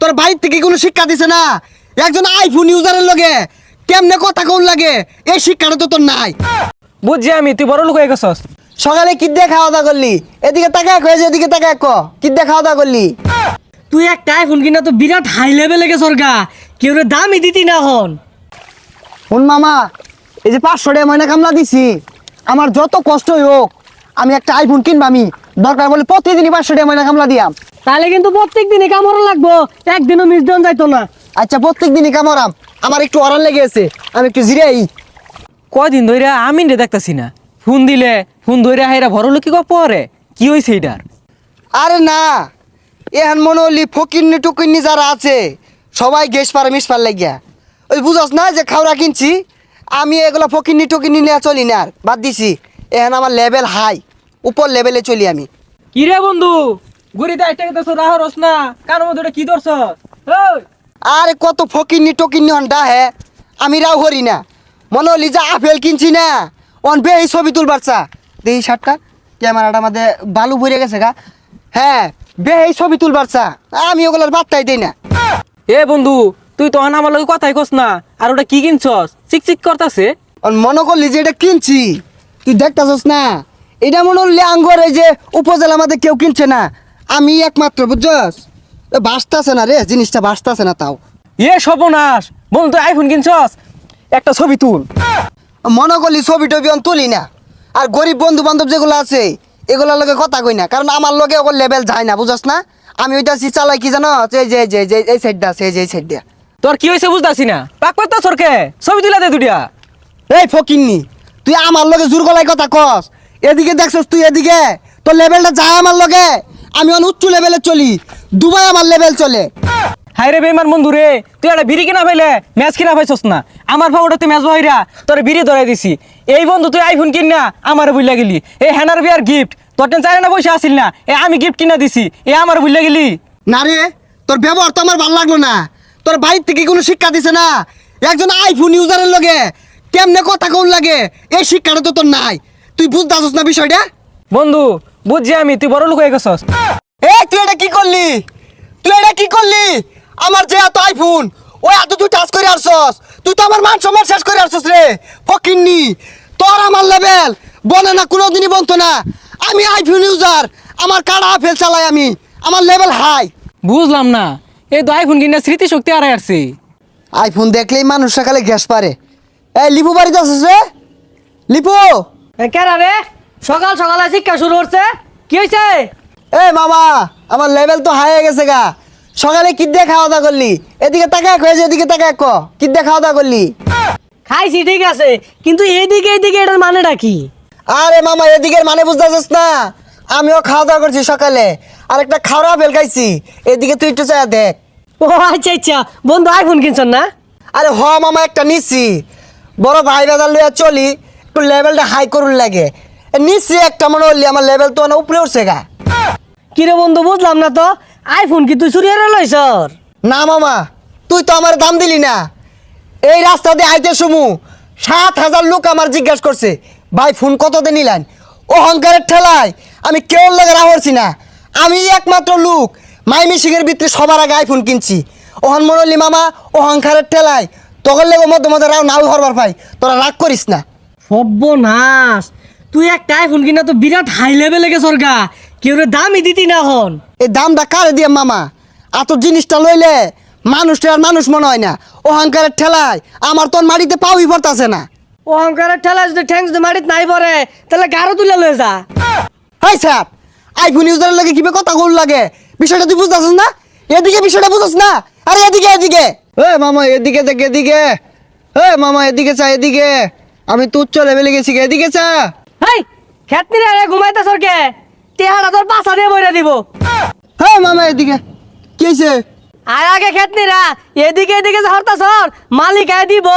তোর বাড়ির থেকে কোনো শিক্ষা দিছে না? একজন আইফোন ইউজারের লগে কেমনে কথা কোন লাগে এই শিক্ষাটা তো তোর নাই। বুঝছি আমি, তুই বড় লোক হয়ে গেছস। সকালে কি দিয়ে খাওয়া দাওয়া করলি? এদিকে তাকায় কয়েছে, এদিকে তাকায় ক কি দিয়ে খাওয়া দাওয়া করলি? তুই একটা আইফোন কিনা তো বিরাট হাই লেভেলে গেছর গা, কেউ রে দামই দিতি না হন। শুন মামা, এই যে 500 টাকা ময়না কামলা দিছি, আমার যত কষ্টই হোক আমি একটা আইফোন কিনবা। আমি দরকার বলে প্রতিদিনই 500 টাকা ময়না কামলা দিয়াম। তাহলে কিন্তু প্রত্যেক দিনই কামড় লাগবো, একদিনও মিস দেন যাইতো না। আচ্ছা প্রত্যেক দিনই কামড়াম, আমার একটু অরান লেগে আছে, আমি একটু জিরাই। কয়দিন ধরে আমি রে দেখতাছি না, ফোন দিলে ফোন ধরে হাইরা বড় লোক কি পরে কি হয়েছে এটার? আরে না, এখন মনে হলি ফকিন্নি টুকিন্নি যারা আছে সবাই গ্যাস পারে মিস পার লাগিয়া। ওই বুঝস না যে খাওয়া কিনছি, আমি এগুলো ফকিন্নি টুকিন্নি নিয়ে চলি না, আর বাদ দিছি। এখন আমার লেভেল হাই, উপর লেভেলে চলি আমি। কি রে বন্ধু, গুড়িতে একটা কথা রাহরস না, কার মধ্যে ওটা কি ধরছ? ওই আরে কত ফকিন্নি টকিন্নি হন হ্যাঁ, আমি রাও হরি না। মনে হলি যে আপেল কিনছি না, অন বে এই ছবি তুলবার চা দেই শার্টটা ক্যামেরাটা আমাদের বালু ভরে গেছে গা। হ্যাঁ বে এই ছবি তুলবার চা, আমি ওগুলোর বার্তাই দেই না। এ বন্ধু, তুই তো আমার লগে কথাই কস না, আর ওটা কি কিনছস? চিক চিক করতাছে। মনে করলি যে এটা কিনছি, তুই দেখতাছস না? এটা মনে হলি আঙ্গর এই যে উপজেলা আমাদের কেউ কিনছে না, আমি একমাত্র, বুঝছস? বাঁচতাছে না রে, জিনিসটা বাঁচতাছে না। তাও এ সর্বনাশ বন্ধু, তুই আইফোন কিনছস, একটা ছবি তুল। মনে করলি ছবি টবি অন তুলি না, আর গরিব বন্ধু বান্ধব যেগুলো আছে এগুলোর লগে কথা কই না, কারণ আমার লগে ওগুলো লেভেল যায় না, বুঝছস না? আমি ওইটা চালাই কি জানো, এই যে যে যে এই সাইডটা আছে, এই যে এই সাইডটা। তোর কি হয়েছে বুঝতাছি না, পাক পাত্তা সরকে ছবি তুলে দে দুটিয়া। এই ফকিন্নি, তুই আমার লগে জোর গলায় কথা কস। এদিকে দেখছস তুই, এদিকে তোর লেভেলটা যায় আমার লগে। আমি অন উচ্চ লেভেলে চলি, দুবাই আমার লেভেল চলে। হাই রে বেমান বন্ধু রে, তুই একটা বিড়ি কিনা পাইলে ম্যাচ কিনা পাইছস না। আমার ভাবটা তুই ম্যাচ বহিরা তোর বিড়ি ধরাই দিছি। এই বন্ধু তুই আইফোন কিন না আমার বুঝলা গেলি। এই হ্যানার বিয়ার গিফট তোর টেন চাই না পয়সা আসিল না, এ আমি গিফট কিনা দিছি, এ আমার বুঝলা গেলি। না রে, তোর ব্যবহার তো আমার ভালো লাগলো না। তোর বাড়ির থেকে কোনো শিক্ষা দিছে না? একজন আইফোন ইউজারের লগে কেমনে কথা কোন লাগে এই শিক্ষাটা তো তোর নাই। তুই বুঝতেছস না বিষয়টা? বন্ধু বুঝছি আমি, তুই বড় লোক হয়ে গেছস। তুই এটা কি করলি? তুই এটা কি করলি? আমার যে এত আইফোন, ওই এত তুই টাচ করে আসছস, তুই তো আমার মান সম্মান শেষ করে আসছস রে ফকিন্নি। তোর আমার লেভেল বনে না, কোনোদিনই বলতো না। আমি আইফোন ইউজার, আমার কাড়া আপেল চালাই আমি, আমার লেভেল হাই। বুঝলাম না, এই তো আইফোন কিনা স্মৃতি শক্তি আর আসছে। আইফোন দেখলেই মানুষ সকালে গ্যাস পারে। লিপু বাড়িতে আসছিস রে? লিপু, কেরা রে সকাল সকালে শিক্ষা শুরু করছে, কি হয়েছে? মামা, আমার লেভেল তো হাই হয়ে গেছে গা। সকালে কি দিয়ে খাওয়া দাওয়া করলি? এদিকে তাকায় কয়েছে, এদিকে তাকায় ক কি দিয়ে খাওয়া দাওয়া করলি? খাইছি ঠিক আছে, কিন্তু এইদিকে এইদিকে এটার মানেটা কি? আরে মামা, এদিকের মানে বুঝতেছিস না? আমিও খাওয়া দাওয়া করছি সকালে, আর একটা খাওয়া আপেল খাইছি। এদিকে তুই একটু চায়া দেখ। ও আচ্ছা আচ্ছা, বন্ধু আইফোন কিনছেন না? আরে হ মামা, একটা নিচ্ছি, বড় ভাই বাজার লইয়া চলি, একটু লেভেলটা হাই করুন লাগে। নিচ্ছি একটা, মনে হলি আমার লেভেল তো অনেক উপরে উঠছে গা। কিরে বন্ধু বুঝলাম না তো, আইফোন কি তুই চুরি হারা লইছর? না মামা, তুই তো আমার দাম দিলি না। এই রাস্তা দিয়ে আইতে সমু 7,000 লোক আমার জিজ্ঞাসা করছে, ভাই ফোন কত দিয়ে নিলেন? অহংকারের ঠেলায় আমি কেউ লাগে রাহরছি না। আমি একমাত্র লোক মাই মিশিংয়ের ভিতরে সবার আগে আইফোন কিনছি। ওহন মনলি মামা, অহংকারের ঠেলায় তখন লেগে মধ্যে মধ্যে রাও নাও হরবার পাই। তোরা রাগ করিস না। সর্বনাশ, তুই একটা আইফোন কিনা তো বিরাট হাই লেভেলে গেছর গা, কেউ রে দামই দিতি না হন। এই দামটা কারে দিয়ে মামা? এত জিনিসটা লইলে মানুষটা আর মানুষ মনে হয় না। অহংকারের ঠেলায় আমার তোর মাটিতে পাউই পড়তাছে না। অহংকারের ঠেলা যদি ঠ্যাংস যদি মাটিত নাই পড়ে, তাহলে গারো তুলে লয়ে যা। হাই স্যার, আইফোন ইউজারের লাগে কিভাবে কথা বল লাগে, বিষয়টা তুই বুঝতেছিস না? এদিকে বিষয়টা বুঝছ না? আরে এদিকে এদিকে, মামা এদিকে দেখ, এদিকে। মামা এদিকে চা, এদিকে। আমি তুচ্ছ উচ্চ লেভেলে গেছি, এদিকে চা। হেই খেতনি রে ঘুমাইতে সরকে, তেহারা তোর পাছা দিয়ে বইরা দিব। মামা এদিকে, কি হয়েছে? আর আগে খেতনি রা এদিকে এদিকে হরতা সর, মালিক আয় দিব।